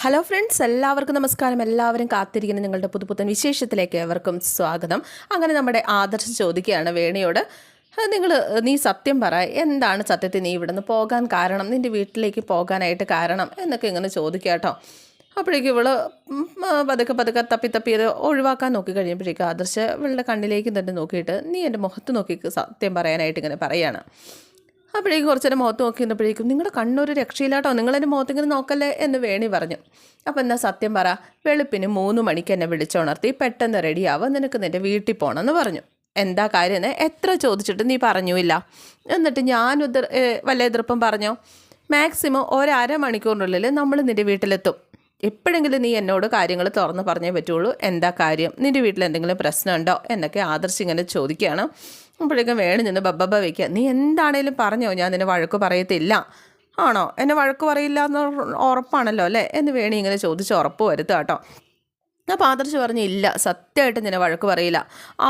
Hello friends, എല്ലാവർക്കും നമസ്കാരം. എല്ലാവരും കാത്തിരിക്കുന്ന നിങ്ങളുടെ പുതുപുത്തൻ വിശേഷത്തിലേക്ക് ഏവർക്കും സ്വാഗതം. അങ്ങനെ നമ്മുടെ ആദർശ് ചോദിക്കുകയാണ് വേണിയോട്, നീ സത്യം പറ, എന്താണ് സത്യത്തിൽ നീ ഇവിടുന്ന് പോകാൻ കാരണം, നിൻ്റെ വീട്ടിലേക്ക് പോകാനായിട്ട് കാരണം എന്നൊക്കെ ഇങ്ങനെ ചോദിക്കുക കേട്ടോ. അപ്പോഴേക്കും ഇവള് പതുക്കെ തപ്പി അത് ഒഴിവാക്കാൻ നോക്കി കഴിയുമ്പോഴേക്കും ആദർശ് ഇവളുടെ കണ്ണിലേക്ക് തന്നെ നോക്കിയിട്ട്, നീ എൻ്റെ മുഖത്ത് നോക്കി സത്യം പറയാനായിട്ട് ഇങ്ങനെ പറയുകയാണ്. അപ്പോഴേക്കും കുറച്ച് നേരം മുഖത്ത് നോക്കി നിന്നപ്പോഴേക്കും, നിങ്ങളുടെ കണ്ണൊരു രക്ഷയില്ലാട്ടോ, നിങ്ങളെൻ്റെ മുഖത്തിങ്ങനെ നോക്കല്ലേ എന്ന് വേണി പറഞ്ഞു. അപ്പോൾ എന്നാൽ സത്യം പറ, വെളുപ്പിന് 3 മണിക്ക് എന്നെ വിളിച്ചുണർത്തി പെട്ടെന്ന് റെഡിയാവുക, നിനക്ക് നിൻ്റെ വീട്ടിൽ പോകണമെന്ന് പറഞ്ഞു. എന്താ കാര്യം എന്ന് എത്ര ചോദിച്ചിട്ട് നീ പറഞ്ഞുമില്ല. എന്നിട്ട് ഞാൻ വല്ല എതിർപ്പം പറഞ്ഞോ? മാക്സിമം 1/2 മണിക്കൂറിനുള്ളിൽ നമ്മൾ നിൻ്റെ വീട്ടിലെത്തും. എപ്പോഴെങ്കിലും നീ എന്നോട് കാര്യങ്ങൾ തുറന്ന് പറഞ്ഞേ പറ്റുള്ളൂ. എന്താ കാര്യം, നിൻ്റെ വീട്ടിൽ എന്തെങ്കിലും പ്രശ്നമുണ്ടോ എന്നൊക്കെ ആദർശ് ഇങ്ങനെ ചോദിക്കുകയാണ്. അപ്പോഴേക്കും വേണി നിന്ന് ബബ്ബ വയ്ക്കുക. നീ എന്താണേലും പറഞ്ഞോ, ഞാൻ നിന്നെ വഴക്ക് പറയത്തില്ല. ആണോ, എന്നെ വഴക്ക് പറയില്ല എന്ന് ഉറപ്പാണല്ലോ അല്ലേ എന്ന് വേണി ഇങ്ങനെ ചോദിച്ച് ഉറപ്പ് വരുത്തുക കേട്ടോ. അപ്പോൾ ആദർശ് പറഞ്ഞു, ഇല്ല, സത്യമായിട്ട് നിന്നെ വഴക്ക് പറയില്ല.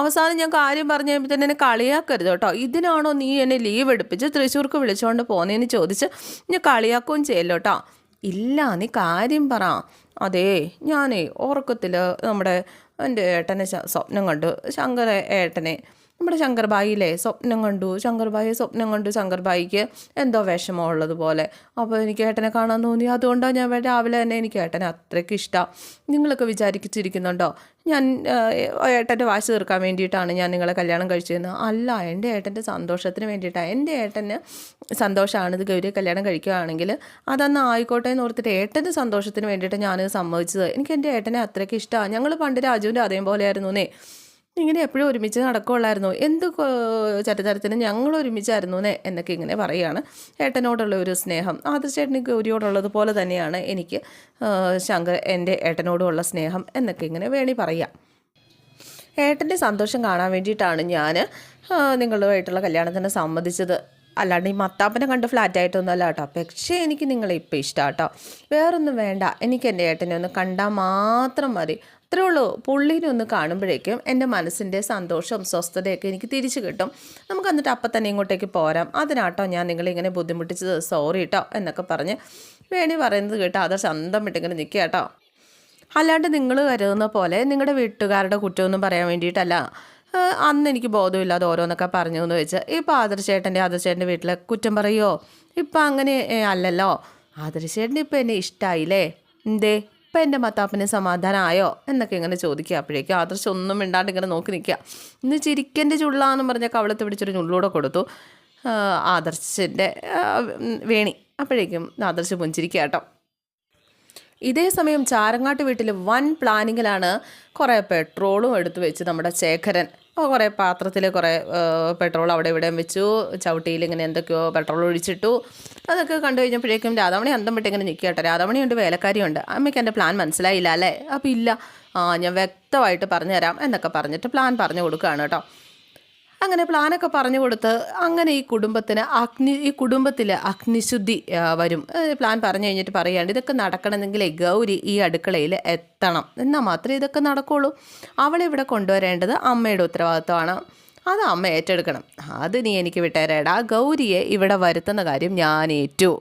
അവസാനം ഞാൻ കാര്യം പറഞ്ഞു കഴിയുമ്പോൾ തന്നെ എന്നെ കളിയാക്കരുത് കേട്ടോ. ഇതിനാണോ നീ എന്നെ ലീവ് എടുപ്പിച്ച് തൃശ്ശൂർക്ക് വിളിച്ചുകൊണ്ട് പോകുന്നതെന്ന് ചോദിച്ച് ഞാൻ കളിയാക്കുകയും ചെയ്യല്ലോ കേട്ടോ. ഇല്ല, നീ കാര്യം പറ. അതേ, ഞാനേ ഉറക്കത്തിൽ എൻ്റെ ഏട്ടനെ സ്വപ്നം കണ്ടു. ശങ്കര ഏട്ടനെ, നമ്മുടെ ശങ്കർബായില്ലേ, സ്വപ്നം കണ്ടു ശങ്കർബായിക്ക് എന്തോ വിഷമമുള്ളതുപോലെ. അപ്പോൾ എനിക്ക് ഏട്ടനെ കാണാൻ തോന്നി. അതുകൊണ്ടാണ് ഞാൻ രാവിലെ തന്നെ, എനിക്ക് ഏട്ടനെ അത്രയ്ക്ക് ഇഷ്ടമാണ്. നിങ്ങളൊക്കെ വിചാരിച്ചിരിക്കുന്നുണ്ടോ ഞാൻ ഏട്ടൻ്റെ വാശി തീർക്കാൻ വേണ്ടിയിട്ടാണ് ഞാൻ നിങ്ങളെ കല്യാണം കഴിച്ചതെന്ന്? അല്ല, എൻ്റെ ഏട്ടൻ്റെ സന്തോഷത്തിന് വേണ്ടിയിട്ടാണ്. എൻ്റെ ഏട്ടന് സന്തോഷമാണ് ഇത് ഗൗരിയെ കല്യാണം കഴിക്കുകയാണെങ്കിൽ അതന്ന് ആയിക്കോട്ടെ എന്ന് ഓർത്തിട്ട് ഏട്ടൻ്റെ സന്തോഷത്തിന് വേണ്ടിയിട്ട് ഞാനത് സമ്മതിച്ചത്. എനിക്ക് എൻ്റെ ഏട്ടനെ അത്രയ്ക്ക് ഇഷ്ടമാണ്. ഞങ്ങൾ പണ്ട് രാജുവിൻ്റെ അതേപോലെ ആയിരുന്നേ. ഇങ്ങനെ എപ്പോഴും ഒരുമിച്ച് നടക്കുള്ളായിരുന്നു. എന്ത് ചരിത്രത്തിനും ഞങ്ങൾ ഒരുമിച്ചായിരുന്നു എന്നൊക്കെ ഇങ്ങനെ പറയുകയാണ്. ഏട്ടനോടുള്ള ഒരു സ്നേഹം ആദർശേട്ടന് ഗൗരിയോടുള്ളത് പോലെ തന്നെയാണ് എനിക്ക് എൻ്റെ ഏട്ടനോടുമുള്ള സ്നേഹം എന്നൊക്കെ ഇങ്ങനെ വേണി പറയാം. ഏട്ടൻ്റെ സന്തോഷം കാണാൻ വേണ്ടിയിട്ടാണ് ഞാൻ നിങ്ങളുമായിട്ടുള്ള കല്യാണത്തിന് സമ്മതിച്ചത്. അല്ലാണ്ട് ഈ മത്താപ്പനെ കണ്ട് ഫ്ലാറ്റായിട്ടൊന്നുമല്ല കേട്ടോ. പക്ഷേ എനിക്ക് നിങ്ങളെ ഇപ്പം ഇഷ്ടമാണ് കേട്ടോ. വേറൊന്നും വേണ്ട, എനിക്ക് എൻ്റെ ഏട്ടനെ ഒന്ന് കണ്ടാൽ മാത്രം മതി. അത്രേ ഉള്ളൂ. പുള്ളീനെ ഒന്ന് കാണുമ്പോഴേക്കും എൻ്റെ മനസ്സിൻ്റെ സന്തോഷവും സ്വസ്ഥതയൊക്കെ എനിക്ക് തിരിച്ചു കിട്ടും. നമുക്ക് എന്നിട്ട് അപ്പം തന്നെ ഇങ്ങോട്ടേക്ക് പോരാം. അതിനാട്ടോ ഞാൻ നിങ്ങളിങ്ങനെ ബുദ്ധിമുട്ടിച്ചത്, സോറി കേട്ടോ എന്നൊക്കെ പറഞ്ഞ് വേണി പറയുന്നത് കേട്ടോ ആദർശ് അന്തം വിട്ടിങ്ങനെ നിൽക്കുക കേട്ടോ. അല്ലാണ്ട് നിങ്ങൾ കരുതുന്ന പോലെ നിങ്ങളുടെ വീട്ടുകാരുടെ കുറ്റമൊന്നും പറയാൻ വേണ്ടിയിട്ടല്ല. അന്ന് എനിക്ക് ബോധമില്ലാതെ ഓരോന്നൊക്കെ പറഞ്ഞു എന്ന് വെച്ച് ഇപ്പോൾ ആദർശേട്ടൻ്റെ വീട്ടിലെ കുറ്റം പറയുമോ? ഇപ്പം അങ്ങനെ അല്ലല്ലോ. ആദർശേട്ടന് ഇപ്പം എന്നെ ഇഷ്ടമായില്ലേ? എന്തേ ഇപ്പം എൻ്റെ മത്താപ്പന് സമാധാനമായോ എന്നൊക്കെ ഇങ്ങനെ ചോദിക്കുക. അപ്പോഴേക്കും ആദർശം ഒന്നും മിണ്ടാണ്ട് ഇങ്ങനെ നോക്കി നിൽക്കുക. ഇന്ന് ചിരിക്കൻ്റെ ചുള്ളാന്ന് പറഞ്ഞാൽ കവളത്ത് പിടിച്ചൊരു ചുള്ളൂടെ കൊടുത്തു ആദർശൻ്റെ വേണി. അപ്പോഴേക്കും ആദർശ് പുഞ്ചിരിക്കുക കേട്ടോ. ഇതേ സമയം ചാരങ്ങാട്ട് വീട്ടിൽ വൻ പ്ലാനിങ്ങിലാണ്. കുറേ പെട്രോളും എടുത്തു വെച്ച് നമ്മുടെ ശേഖരൻ കുറേ പാത്രത്തിൽ കുറേ പെട്രോൾ അവിടെ ഇവിടെ വെച്ചു. ചവിട്ടിയിൽ ഇങ്ങനെ എന്തൊക്കെയോ പെട്രോൾ ഒഴിച്ചിട്ടു. അതൊക്കെ കണ്ടു കഴിഞ്ഞപ്പോഴേക്കും രാധാമണി അന്തം വിട്ട് ഇങ്ങനെ നിൽക്കുക കേട്ടോ. രാധാമണിയുണ്ട്, വേലക്കാരിയുണ്ട്. അമ്മയ്ക്ക് എൻ്റെ പ്ലാൻ മനസ്സിലായില്ല അല്ലേ? അപ്പോൾ ഇല്ല, ഞാൻ വ്യക്തമായിട്ട് പറഞ്ഞുതരാം എന്നൊക്കെ പറഞ്ഞിട്ട് പ്ലാൻ പറഞ്ഞു കൊടുക്കുകയാണ് കേട്ടോ. അങ്ങനെ പ്ലാനൊക്കെ പറഞ്ഞു കൊടുത്ത് അങ്ങനെ ഈ കുടുംബത്തിൽ അഗ്നിശുദ്ധി വരും. പ്ലാൻ പറഞ്ഞു കഴിഞ്ഞിട്ട് പറയാണ്ട് ഇതൊക്കെ നടക്കണമെങ്കിൽ ഗൗരി ഈ അടുക്കളയിൽ എത്തണം, എന്നാൽ മാത്രമേ ഇതൊക്കെ നടക്കുള്ളൂ. അവളെ ഇവിടെ കൊണ്ടുവരേണ്ടത് അമ്മയുടെ ഉത്തരവാദിത്വമാണ്. അത് അമ്മ ഏറ്റെടുക്കണം. അത് നീ എനിക്ക് വിട്ടേരേടാ. ഗൗരിയെ ഇവിടെ വരുത്തുന്ന കാര്യം ഞാൻ ഏറ്റു.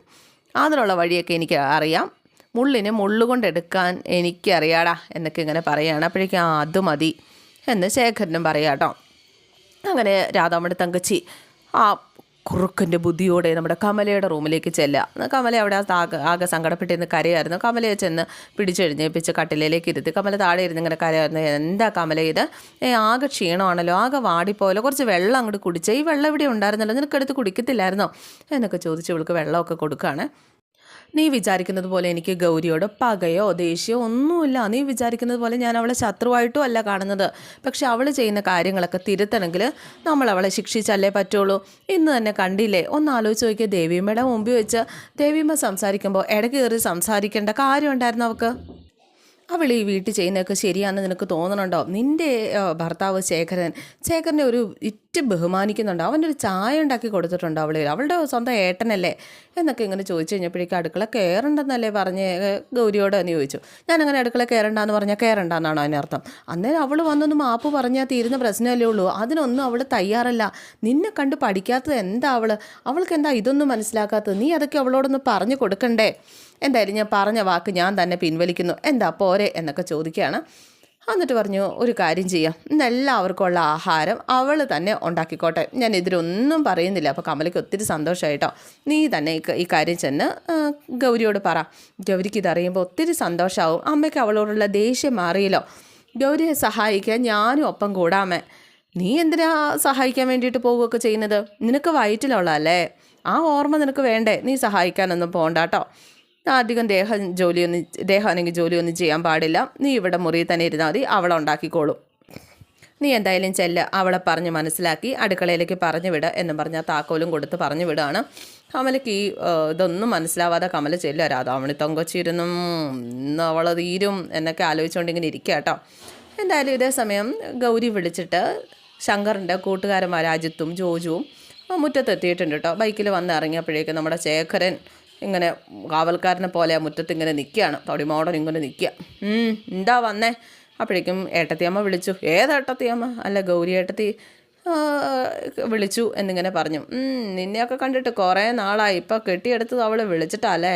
അതിനുള്ള വഴിയൊക്കെ എനിക്ക് അറിയാം. മുള്ളിനെ മുള്ളുകൊണ്ടെടുക്കാൻ എനിക്കറിയാടാ എന്നൊക്കെ ഇങ്ങനെ പറയുകയാണ്. അപ്പോഴേക്കും അത് മതി എന്ന് ശേഖരനും പറയാം കേട്ടോ. അങ്ങനെ രാധാമണി തങ്കച്ചി ആ കുറുക്കൻ്റെ ബുദ്ധിയോടെ നമ്മുടെ കമലയുടെ റൂമിലേക്ക് ചെല്ലുക. കമല അവിടെ ആകെ സങ്കടപ്പെട്ടിരുന്ന് കരയായിരുന്നു. കമലയെ ചെന്ന് പിടിച്ചെഴുന്നേപ്പിച്ച് കട്ടിലേക്ക് ഇരുത്തി. കമല താഴെ ഇരുന്ന് ഇങ്ങനെ കരയായിരുന്നു. എന്താ കമല ഇത്? ആകെ ക്ഷീണമാണല്ലോ, ആകെ വാടിപ്പോയല്ലോ, കുറച്ച് വെള്ളം അങ്ങോട്ട് കുടിച്ചേ. ഈ വെള്ളം ഇവിടെ ഉണ്ടായിരുന്നല്ലോ, നിനക്കെടുത്ത് കുടിക്കത്തില്ലായിരുന്നോ എന്നൊക്കെ ചോദിച്ച് ഇവൾക്ക് വെള്ളമൊക്കെ കൊടുക്കുകയാണ്. നീ വിചാരിക്കുന്നത് പോലെ എനിക്ക് ഗൗരിയോട് പകയോ ദേഷ്യമോ ഒന്നുമില്ല. നീ വിചാരിക്കുന്നത് പോലെ ഞാൻ അവളെ ശത്രുവായിട്ടും അല്ല കാണുന്നത്. പക്ഷെ അവൾ ചെയ്യുന്ന കാര്യങ്ങളൊക്കെ തിരുത്തണമെങ്കിൽ നമ്മൾ അവളെ ശിക്ഷിച്ചല്ലേ പറ്റുള്ളൂ. ഇന്ന് തന്നെ കണ്ടില്ലേ, ഒന്ന് ആലോചിച്ച് നോക്കിയാൽ ദേവിയമ്മയുടെ മുമ്പിൽ വെച്ച് ദേവിയമ്മ സംസാരിക്കുമ്പോൾ ഇടയ്ക്ക് കയറി സംസാരിക്കേണ്ട കാര്യം ഉണ്ടായിരുന്നു അവൾക്ക്. അവൾ ഈ വീട്ടിൽ ചെയ്യുന്നതൊക്കെ ശരിയാണെന്ന് നിനക്ക് തോന്നണുണ്ടോ? നിൻ്റെ ഭർത്താവ് ശേഖരൻ്റെ ഒരു ബഹുമാനിക്കുന്നുണ്ട്, അവനൊരു ചായ ഉണ്ടാക്കി കൊടുത്തിട്ടുണ്ട് അവളുടെ സ്വന്തം ഏട്ടനല്ലേ എന്നൊക്കെ ഇങ്ങനെ ചോദിച്ചു കഴിഞ്ഞപ്പോഴേക്കും അടുക്കള കയറണ്ടെന്നല്ലേ പറഞ്ഞ് ഗൗരിയോട് എന്ന് ചോദിച്ചു. ഞാനങ്ങനെ അടുക്കള കയറണ്ടെന്ന് പറഞ്ഞാൽ കയറണ്ടെന്നാണോ അതിനർത്ഥം? അന്നേരം അവൾ വന്നൊന്ന് മാപ്പ് പറഞ്ഞാൽ തീരുന്ന പ്രശ്നമല്ലേ ഉള്ളൂ. അതിനൊന്നും അവൾ തയ്യാറല്ല. നിന്നെ കണ്ട് പഠിക്കാത്തത് എന്താ അവൾക്ക് എന്താ ഇതൊന്നും മനസ്സിലാക്കാത്തത്? നീ അതൊക്കെ അവളോടൊന്ന് പറഞ്ഞു കൊടുക്കണ്ടേ? എന്തായാലും ഞാൻ പറഞ്ഞ വാക്ക് ഞാൻ തന്നെ പിൻവലിക്കുന്നു, എന്താ പോരെ എന്നൊക്കെ ചോദിക്കുകയാണ്. എന്നിട്ട് പറഞ്ഞു, ഒരു കാര്യം ചെയ്യാം, ഇന്ന് എല്ലാവർക്കും ഉള്ള ആഹാരം അവൾ തന്നെ ഉണ്ടാക്കിക്കോട്ടെ, ഞാൻ ഇതിലൊന്നും പറയുന്നില്ല. അപ്പോൾ കമലയ്ക്ക് ഒത്തിരി സന്തോഷമായിട്ടോ. നീ തന്നെ ഈ കാര്യം ചെന്ന് ഗൗരിയോട് പറ. ഗൗരിക്ക് ഇതറിയുമ്പോൾ ഒത്തിരി സന്തോഷമാവും. അമ്മയ്ക്ക് അവളോടുള്ള ദേഷ്യം മാറിയല്ലോ. ഗൗരിയെ സഹായിക്കാൻ ഞാനും ഒപ്പം കൂടാമേ. നീ എന്തിനാ സഹായിക്കാൻ വേണ്ടിയിട്ട് പോവുകയൊക്കെ ചെയ്യുന്നത്? നിനക്ക് വയറ്റിലുള്ളതല്ലേ, ആ ഓർമ്മ നിനക്ക് വേണ്ടേ? നീ സഹായിക്കാനൊന്നും പോകണ്ട കേട്ടോ. അധികം ദേഹമാണെങ്കിൽ ജോലിയൊന്നും ചെയ്യാൻ പാടില്ല. നീ ഇവിടെ മുറിയിൽ തന്നെ ഇരുന്നാൽ മതി, അവളെ ഉണ്ടാക്കിക്കോളും. നീ എന്തായാലും ചെല്ല്, അവളെ പറഞ്ഞ് മനസ്സിലാക്കി അടുക്കളയിലേക്ക് പറഞ്ഞു വിടുക എന്നും പറഞ്ഞാൽ താക്കോലും കൊടുത്ത് പറഞ്ഞു വിടുകയാണ്. കമലയ്ക്ക് ഇതൊന്നും മനസ്സിലാവാതെ കമല ചെല്ലുക. രാധാമണി തങ്കച്ചിരുന്നും ഇന്ന് അവൾ തീരും എന്നൊക്കെ ആലോചിച്ചുകൊണ്ടിങ്ങനെ ഇരിക്കുക കേട്ടോ. എന്തായാലും ഇതേ സമയം ഗൗരി വിളിച്ചിട്ട് ശങ്കറിൻ്റെ കൂട്ടുകാരന്മാർ അജിത്തും ജോജുവും മുറ്റത്തെത്തിയിട്ടുണ്ട് കേട്ടോ. ബൈക്കിൽ വന്ന് ഇറങ്ങിയപ്പോഴേക്കും നമ്മുടെ ശേഖരൻ ഇങ്ങനെ കാവൽക്കാരനെ പോലെ മുറ്റത്ത് ഇങ്ങനെ നിൽക്കുകയാണ്. തൊടിമോടൻ ഇങ്ങനെ നിൽക്കുക. എന്താ വന്നേ? അപ്പോഴേക്കും ഏട്ടത്തിയമ്മ വിളിച്ചു. ഏതേട്ടത്തിയമ്മ? അല്ല, ഗൗരി ഏട്ടത്തി വിളിച്ചു എന്നിങ്ങനെ പറഞ്ഞു. നിന്നെയൊക്കെ കണ്ടിട്ട് കുറേ നാളായി, ഇപ്പോൾ കെട്ടിയെടുത്തത് അവൾ വിളിച്ചിട്ടല്ലേ?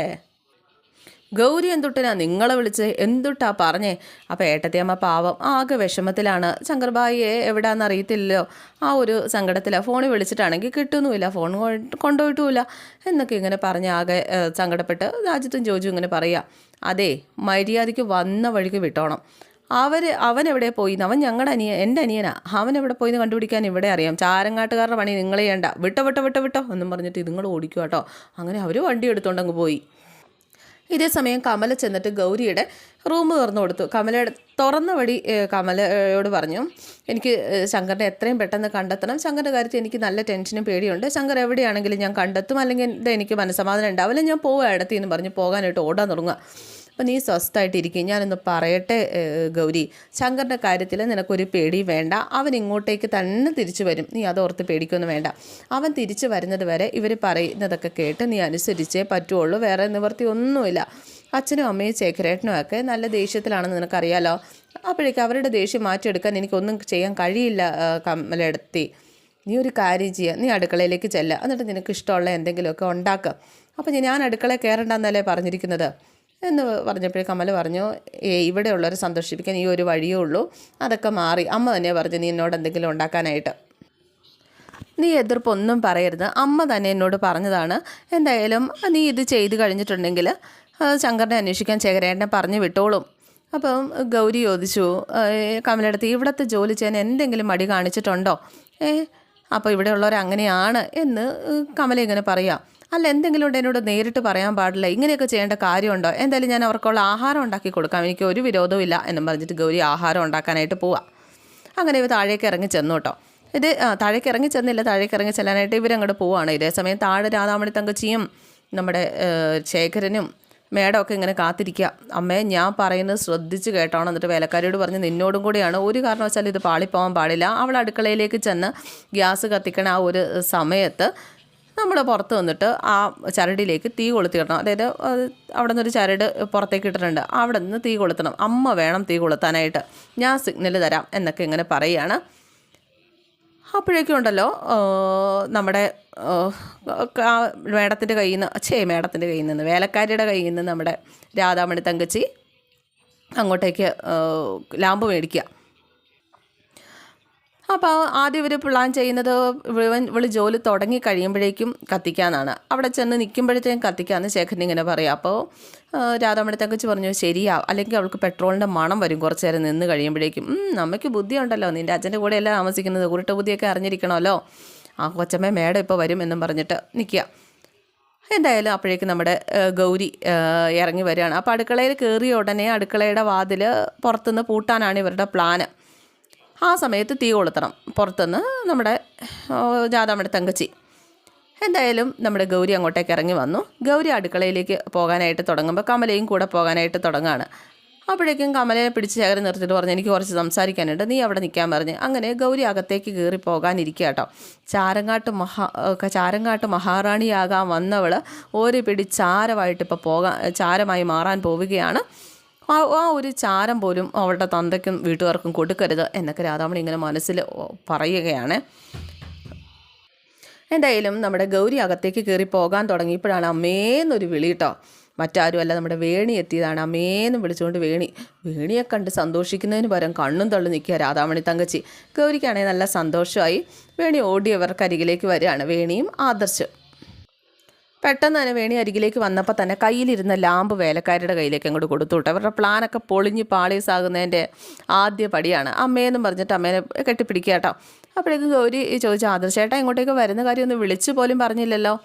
ഗൗരി എന്തുട്ടിനാ നിങ്ങളെ വിളിച്ച്? എന്തുട്ടാ പറഞ്ഞേ? അപ്പോൾ ഏട്ടത്തിയമ്മ പാവം ആകെ വിഷമത്തിലാണ്. ശങ്കർബായിയെ എവിടെയാണെന്ന് അറിയത്തില്ലല്ലോ, ആ ഒരു സങ്കടത്തിലാണ്. ഫോണിൽ വിളിച്ചിട്ടാണെങ്കിൽ കിട്ടുന്നുമില്ല, ഫോൺ കൊണ്ടുപോയിട്ടുമില്ല എന്നൊക്കെ ഇങ്ങനെ പറഞ്ഞ് ആകെ സങ്കടപ്പെട്ട് രാജ്യത്തും ജോജു ഇങ്ങനെ പറയുക. അതെ, മര്യാദയ്ക്ക് വന്ന വഴിക്ക് വിട്ടോണം. അവനെവിടെ പോയിന്ന്? അവൻ ഞങ്ങളുടെ എൻ്റെ അനിയനാ. അവനെവിടെ പോയിന്ന് കണ്ടുപിടിക്കാൻ ഇവിടെ അറിയാം. ചാരങ്ങാട്ടുകാരുടെ പണി നിങ്ങൾ ചെയ്യണ്ട. വിട്ടോ എന്നും പറഞ്ഞിട്ട് ഇതുങ്ങൾ ഓടിക്കുക കേട്ടോ. അങ്ങനെ അവർ വണ്ടി എടുത്തുകൊണ്ടങ്ങ് പോയി. ഇതേ സമയം കമല ചെന്നിട്ട് ഗൗരിയുടെ റൂം തുറന്നു കൊടുത്തു. കമലയുടെ തുറന്ന വഴി കമലയോട് പറഞ്ഞു, എനിക്ക് ശങ്കറിനെ എത്രയും പെട്ടെന്ന് കണ്ടെത്തണം. ശങ്കറിൻ്റെ കാര്യത്തിൽ എനിക്ക് നല്ല ടെൻഷനും പേടിയുണ്ട്. ശങ്കർ എവിടെയാണെങ്കിലും ഞാൻ കണ്ടെത്തും, അല്ലെങ്കിൽ എനിക്ക് മനസ്സമാധാനം ഉണ്ടാവില്ല. ഞാൻ പോവുക ഇടത്തി എന്ന് പറഞ്ഞ് പോകാനായിട്ട് ഓടാൻ തുടങ്ങുക. അപ്പോൾ നീ സ്വസ്ഥമായിട്ടിരിക്കും. ഞാനൊന്ന് പറയട്ടെ ഗൗരി, ശങ്കറിൻ്റെ കാര്യത്തിൽ നിനക്കൊരു പേടി വേണ്ട. അവൻ ഇങ്ങോട്ടേക്ക് തന്നെ തിരിച്ചു വരും. നീ അതോർത്ത് പേടിക്കൊന്നും വേണ്ട. അവൻ തിരിച്ചു വരുന്നത് വരെ ഇവർ പറയുന്നതൊക്കെ കേട്ട് നീ അനുസരിച്ചേ പറ്റുള്ളൂ. വേറെ നിവൃത്തി ഒന്നുമില്ല. അച്ഛനും അമ്മയും ശേഖരേട്ടനും ഒക്കെ നല്ല ദേഷ്യത്തിലാണെന്ന് നിനക്കറിയാലോ. അപ്പോഴേക്കും അവരുടെ ദേഷ്യം മാറ്റിയെടുക്കാൻ എനിക്കൊന്നും ചെയ്യാൻ കഴിയില്ല കമലെടുത്തി. നീ ഒരു കാര്യം ചെയ്യുക, നീ അടുക്കളയിലേക്ക് ചെല്ലുക, എന്നിട്ട് നിനക്ക് ഇഷ്ടമുള്ള എന്തെങ്കിലുമൊക്കെ ഉണ്ടാക്കുക. അപ്പോൾ ഞാൻ അടുക്കളയിൽ കയറണ്ടെന്നല്ലേ പറഞ്ഞിരിക്കുന്നത് എന്ന് പറഞ്ഞപ്പോഴേ കമല പറഞ്ഞു, ഇവിടെയുള്ളവരെ സന്തോഷിപ്പിക്കാൻ ഈ ഒരു വഴിയേ ഉള്ളൂ. അതൊക്കെ മാറി. അമ്മ തന്നെ പറഞ്ഞു നീ എന്നോട് എന്തെങ്കിലും ഉണ്ടാക്കാനായിട്ട്. നീ എതിർപ്പൊന്നും പറയരുത്, അമ്മ തന്നെ എന്നോട് പറഞ്ഞതാണ്. എന്തായാലും നീ ഇത് ചെയ്ത് കഴിഞ്ഞിട്ടുണ്ടെങ്കിൽ ശങ്കറിനെ അന്വേഷിക്കാൻ ശേഖരേട്ടനെ പറഞ്ഞു വിട്ടോളും. അപ്പം ഗൗരി ചോദിച്ചു, കമലടുത്ത് ഇവിടുത്തെ ജോലി ചെയ്യാൻ എന്തെങ്കിലും മടി കാണിച്ചിട്ടുണ്ടോ? അപ്പോൾ ഇവിടെയുള്ളവർ അങ്ങനെയാണ് എന്ന് കമല ഇങ്ങനെ പറയാം. അല്ല, എന്തെങ്കിലും ഉണ്ട് എന്നോട് നേരിട്ട് പറയാൻ പാടില്ല, ഇങ്ങനെയൊക്കെ ചെയ്യേണ്ട കാര്യമുണ്ടോ? എന്തായാലും ഞാൻ അവർക്കുള്ള ആഹാരം ഉണ്ടാക്കി കൊടുക്കാം, എനിക്ക് ഒരു വിരോധവും ഇല്ല എന്നും പറഞ്ഞിട്ട് ഗൗരി ആഹാരം ഉണ്ടാക്കാനായിട്ട് പോവാം. അങ്ങനെ ഇവർ താഴേക്ക് ഇറങ്ങി ചെന്നു കേട്ടോ. താഴേക്ക് ഇറങ്ങി ചെന്നില്ല, താഴേക്ക് ഇറങ്ങി ചെല്ലാനായിട്ട് ഇവരങ്ങോട്ട് പോവുകയാണ്. ഇതേ സമയം താഴെ രാധാമണി തങ്കച്ചിയും നമ്മുടെ ശേഖരനും മേഡമൊക്കെ ഇങ്ങനെ കാത്തിരിക്കുക. അമ്മേ, ഞാൻ പറയുന്നത് ശ്രദ്ധിച്ച് കേട്ടോണം. എന്നിട്ട് വേലക്കാരിയോട് പറഞ്ഞ് നിന്നോടും കൂടിയാണ്, ഒരു കാരണവശാലും ഇത് പാളിപ്പോകാൻ പാടില്ല. അവൾ അടുക്കളയിലേക്ക് ചെന്ന് ഗ്യാസ് കത്തിക്കണ ആ ഒരു സമയത്ത് നമ്മൾ പുറത്ത് വന്നിട്ട് ആ ചരടിലേക്ക് തീ കൊളുത്തിയിടണം. അതായത് അവിടെ നിന്നൊരു ചരട് പുറത്തേക്ക് ഇട്ടിട്ടുണ്ട്, അവിടെ നിന്ന് തീ കൊളുത്തണം. അമ്മ വേണം തീ കൊളുത്താനായിട്ട്, ഞാൻ സിഗ്നൽ തരാം എന്നൊക്കെ ഇങ്ങനെ പറയുകയാണ്. അപ്പോഴേക്കും ഉണ്ടല്ലോ നമ്മുടെ മേഡത്തിൻ്റെ കയ്യിൽ നിന്ന് വേലക്കാരിയുടെ കയ്യിൽ നിന്ന് നമ്മുടെ രാധാമണി തങ്കച്ചി അങ്ങോട്ടേക്ക് ലാമ്പ് മേടിക്കുക. അപ്പോൾ ആദ്യം ഇവർ പ്ലാൻ ചെയ്യുന്നത് ഇവള് ജോലി തുടങ്ങി കഴിയുമ്പോഴേക്കും കത്തിക്കാനാണ്. അവിടെ ചെന്ന് നിൽക്കുമ്പോഴത്തേക്കും കത്തിക്കാമെന്ന് ശേഖരൻ ഇങ്ങനെ പറയാം. അപ്പോൾ രാധാമണി തങ്കച്ചി പറഞ്ഞു, ശരിയാ, അല്ലെങ്കിൽ അവൾക്ക് പെട്രോളിൻ്റെ മണം വരും കുറച്ച് നേരം നിന്ന് കഴിയുമ്പോഴേക്കും. അമ്മയ്ക്ക് ബുദ്ധിയുണ്ടല്ലോ, നിൻ്റെ അച്ഛൻ്റെ കൂടെയല്ല താമസിക്കുന്നത്, ഉരുട്ട ബുദ്ധിയൊക്കെ അറിഞ്ഞിരിക്കണമല്ലോ. ആ കൊച്ചമ്മ മേഡം ഇപ്പോൾ വരും എന്നും പറഞ്ഞിട്ട് നിൽക്കുക. എന്തായാലും അപ്പോഴേക്കും നമ്മുടെ ഗൗരി ഇറങ്ങി വരികയാണ്. അപ്പോൾ അടുക്കളയിൽ കയറിയ ഉടനെ അടുക്കളയുടെ വാതിൽ പുറത്തുനിന്ന് പൂട്ടാനാണ് ഇവരുടെ പ്ലാന്. ആ സമയത്ത് തീ കൊളുത്തണം പുറത്തുനിന്ന് നമ്മുടെ രാധാമണി തങ്കച്ചി. എന്തായാലും നമ്മുടെ ഗൗരി അങ്ങോട്ടേക്ക് ഇറങ്ങി വന്നു. ഗൗരി അടുക്കളയിലേക്ക് പോകാനായിട്ട് തുടങ്ങുമ്പോൾ കമലയും കൂടെ പോകാനായിട്ട് തുടങ്ങുകയാണ്. അപ്പോഴേക്കും കമലയെ പിടിച്ച് ശേഖരൻ നിർത്തിയിട്ട് പറഞ്ഞു എനിക്ക് കുറച്ച് സംസാരിക്കാനുണ്ട്, നീ അവിടെ നിൽക്കാൻ പറഞ്ഞ്. അങ്ങനെ ഗൗരി അകത്തേക്ക് കയറി പോകാനിരിക്കുക കേട്ടോ. ചാരങ്ങാട്ട് മഹാറാണിയാകാൻ വന്നവൾ ഒരു പിടി ചാരമായിട്ട് ഇപ്പോൾ ചാരമായി മാറാൻ പോവുകയാണ്. ആ ഒരു ചാരം പോലും അവളുടെ തന്തയ്ക്കും വീട്ടുകാർക്കും കൊടുക്കരുത് എന്നൊക്കെ രാധാമണി ഇങ്ങനെ മനസ്സിൽ പറയുകയാണ്. എന്തായാലും നമ്മുടെ ഗൗരി അകത്തേക്ക് കയറി പോകാൻ തുടങ്ങിയപ്പോഴാണ് അമ്മേന്നൊരു വിളി കേട്ടോ. മറ്റാരുമല്ല, നമ്മുടെ വേണി എത്തിയതാണ്. അമ്മേന്ന് വിളിച്ചുകൊണ്ട് വേണിയെ കണ്ട് സന്തോഷിക്കുന്നതിന് പകരം കണ്ണും തള്ളി നിൽക്കുക രാധാമണി തങ്കച്ചി. ഗൗരിക്കാണെങ്കിൽ നല്ല സന്തോഷമായി. വേണി ഓടിയവർക്കരികിലേക്ക് വരികയാണ്, വേണിയും ആദർശ്. പെട്ടെന്ന് തന്നെ വേണി അരികിലേക്ക് വന്നപ്പോൾ തന്നെ കയ്യിലിരുന്ന ലാമ്പ് വേലക്കാരുടെ കയ്യിലേക്ക് അങ്ങോട്ട് കൊടുത്തു വിട്ടു. അവരുടെ പ്ലാനൊക്കെ പൊളിഞ്ഞ് പാളീസാകുന്നതിൻ്റെ ആദ്യ പടിയാണ്. അമ്മയെന്നും പറഞ്ഞിട്ട് അമ്മേനെ കെട്ടിപ്പിടിക്കുക കേട്ടോ. അപ്പോഴേക്കും ഗൗരി ചോദിച്ചു, ആദർശേട്ടാ ഇങ്ങോട്ടേക്ക് വരുന്ന കാര്യം ഒന്ന് വിളിച്ചു പോലും പറഞ്ഞില്ലല്ലോ.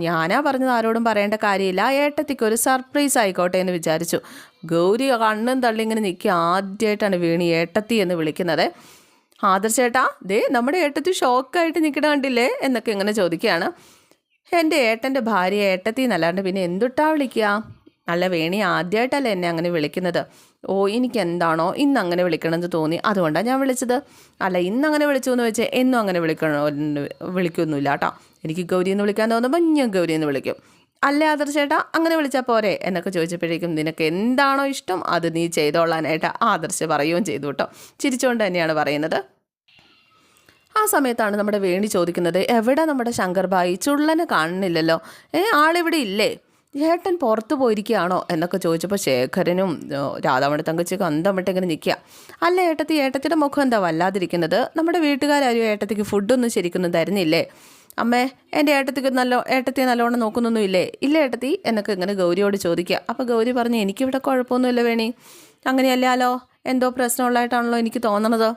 ഞാനാ പറഞ്ഞത്, ആരോടും പറയേണ്ട കാര്യമില്ല, ഏട്ടത്തിക്ക് ഒരു സർപ്രൈസ് ആയിക്കോട്ടെ എന്ന് വിചാരിച്ചു. ഗൗരി കണ്ണും തള്ളി ഇങ്ങനെ നിൽക്കുക. ആദ്യമായിട്ടാണ് വേണി ഏട്ടത്തി എന്ന് വിളിക്കുന്നത്. ആദർശേട്ടാ നമ്മുടെ ഏട്ടത്തി ഷോക്കായിട്ട് നിൽക്കണ കണ്ടില്ലേ എന്നൊക്കെ ഇങ്ങനെ ചോദിക്കുകയാണ്. എൻ്റെ ഏട്ടൻ്റെ ഭാര്യ ഏട്ടത്തി എന്നല്ലാണ്ട് പിന്നെ എന്തുട്ടാ വിളിക്കുക? അല്ല വേണി ആദ്യമായിട്ടല്ലേ എന്നെ അങ്ങനെ വിളിക്കുന്നത്. എനിക്ക് എന്താണോ ഇന്ന് അങ്ങനെ വിളിക്കണമെന്ന് തോന്നി, അതുകൊണ്ടാണ് ഞാൻ വിളിച്ചത്. അല്ല ഇന്നങ്ങനെ വിളിച്ചു എന്ന് വെച്ചാൽ എന്നും അങ്ങനെ വിളിക്കൊന്നുമില്ല കേട്ടോ. എനിക്ക് ഗൗരി എന്ന് വിളിക്കാൻ തോന്നുമ്പോൾ ഞാൻ ഗൗരി എന്ന് വിളിക്കും. അല്ലേ ആദർശേട്ടാ അങ്ങനെ വിളിച്ചാൽ പോരെ എന്നൊക്കെ ചോദിച്ചപ്പോഴേക്കും നിനക്ക് എന്താണോ ഇഷ്ടം അത് നീ ചെയ്തോളാനായിട്ട് ആദർശ് പറയുകയും ചെയ്തു കേട്ടോ. ചിരിച്ചുകൊണ്ട് തന്നെയാണ് പറയുന്നത്. ആ സമയത്താണ് നമ്മുടെ വേണി ചോദിക്കുന്നത്, എവിടെ നമ്മുടെ ശങ്കർഭായി? ചുള്ളനെ കാണുന്നില്ലല്ലോ, ആളിവിടെ ഇല്ലേ? ഏട്ടൻ പുറത്ത് പോയിരിക്കുകയാണോ എന്നൊക്കെ ചോദിച്ചപ്പോൾ ശേഖരനും രാധാമണി തങ്കച്ചിക്ക് അന്തം വിട്ട് ഇങ്ങനെ നിൽക്കുക. അല്ല ഏട്ടത്തിയുടെ മുഖം എന്താ വല്ലാതിരിക്കുന്നത്? നമ്മുടെ വീട്ടുകാരും ഏട്ടത്തിക്ക് ഫുഡൊന്നും ശരിക്കൊന്നും തരുന്നില്ലേ? അമ്മേ എൻ്റെ ഏട്ടത്തിയെ നല്ലോണം നോക്കുന്നൊന്നും ഇല്ലേ? ഇല്ല ഏട്ടത്തി എന്നൊക്കെ ഇങ്ങനെ ഗൗരിയോട് ചോദിക്കുക. അപ്പോൾ ഗൗരി പറഞ്ഞു, എനിക്കിവിടെ കുഴപ്പമൊന്നുമില്ല വേണി. അങ്ങനെയല്ലാലോ, എന്തോ പ്രശ്നമുള്ളതായിട്ടാണല്ലോ എനിക്ക് തോന്നണത്.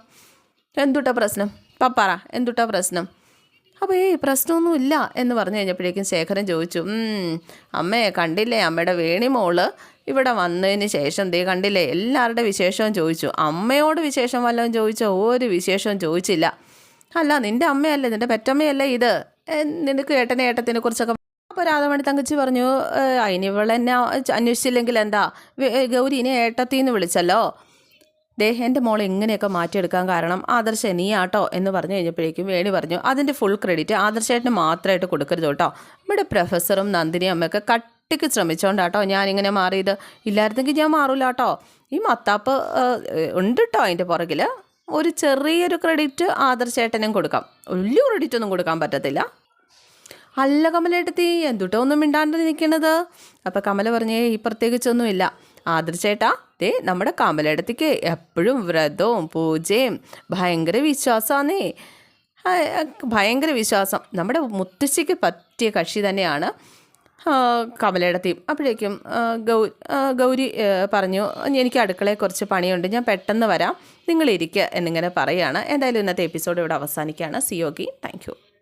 എന്തുട്ടാ പ്രശ്നം? പപ്പാറ എന്തുട്ടാ പ്രശ്നം? അപ്പോൾ പ്രശ്നമൊന്നുമില്ല എന്ന് പറഞ്ഞു കഴിഞ്ഞപ്പോഴേക്കും ശേഖരൻ ചോദിച്ചു, അമ്മേ കണ്ടില്ലേ അമ്മയുടെ വേണി മോള് ഇവിടെ വന്നതിന് ശേഷം കണ്ടില്ലേ എല്ലാവരുടെ വിശേഷവും ചോദിച്ചു. അമ്മയോട് വിശേഷം വല്ലതും ചോദിച്ചോ? ഒരു വിശേഷവും ചോദിച്ചില്ല. അല്ല നിൻ്റെ അമ്മയല്ലേ, നിൻ്റെ പെറ്റമ്മയല്ലേ ഇത്? നിനക്ക് ഏട്ടത്തിനെ കുറിച്ചൊക്കെ. അപ്പോൾ രാധാമണി തങ്കച്ചി പറഞ്ഞു, അതിനിവളെന്നെ അന്വേഷിച്ചില്ലെങ്കിൽ എന്താ, ഗൗരിനെ ഏട്ടത്തിന്ന് വിളിച്ചല്ലോ. എൻ്റെ മോളെ എങ്ങനെയൊക്കെ മാറ്റിയെടുക്കാൻ കാരണം ആദർശ നീയാട്ടോ എന്ന് പറഞ്ഞു കഴിഞ്ഞപ്പോഴേക്കും വേണി പറഞ്ഞു, അതിൻ്റെ ഫുൾ ക്രെഡിറ്റ് ആദർശേട്ടന് മാത്രമായിട്ട് കൊടുക്കരുത് കേട്ടോ. നമ്മുടെ പ്രൊഫസറും നന്ദിനിയും അമ്മയൊക്കെ കട്ടിക്ക് ശ്രമിച്ചോണ്ടാട്ടോ ഞാനിങ്ങനെ മാറിയത്. ഇല്ലായിരുന്നെങ്കിൽ ഞാൻ മാറൂല കേട്ടോ. ഈ മത്താപ്പ് ഉണ്ട് കേട്ടോ അതിൻ്റെ പുറകിൽ. ഒരു ചെറിയൊരു ക്രെഡിറ്റ് ആദർശേട്ടനും കൊടുക്കാം, വലിയ ക്രെഡിറ്റ് ഒന്നും കൊടുക്കാൻ പറ്റത്തില്ല. അല്ല കമലേട്ടത്തി എന്തുട്ടോ ഒന്നും മിണ്ടാണ്ട് നിൽക്കണത്? അപ്പം കമല പറഞ്ഞേ പ്രത്യേകിച്ചൊന്നുമില്ല ആദർശേട്ടാ. നമ്മുടെ കമലേടത്തേക്ക് എപ്പോഴും വ്രതവും പൂജയും ഭയങ്കര വിശ്വാസമാണേ, ഭയങ്കര വിശ്വാസം. നമ്മുടെ മുത്തശ്ശിക്ക് പറ്റിയ കക്ഷി തന്നെയാണ് കമലേടത്തി. അപ്പോഴേക്കും ഗൗരി പറഞ്ഞു, എനിക്ക് അടുക്കളയിൽ കുറച്ച് പണിയുണ്ട്, ഞാൻ പെട്ടെന്ന് വരാം, നിങ്ങളിരിക്കുക എന്നിങ്ങനെ പറയുകയാണ്. എന്തായാലും ഇന്നത്തെ എപ്പിസോഡ് ഇവിടെ അവസാനിക്കുകയാണ്. സിയോഗി, താങ്ക് യു.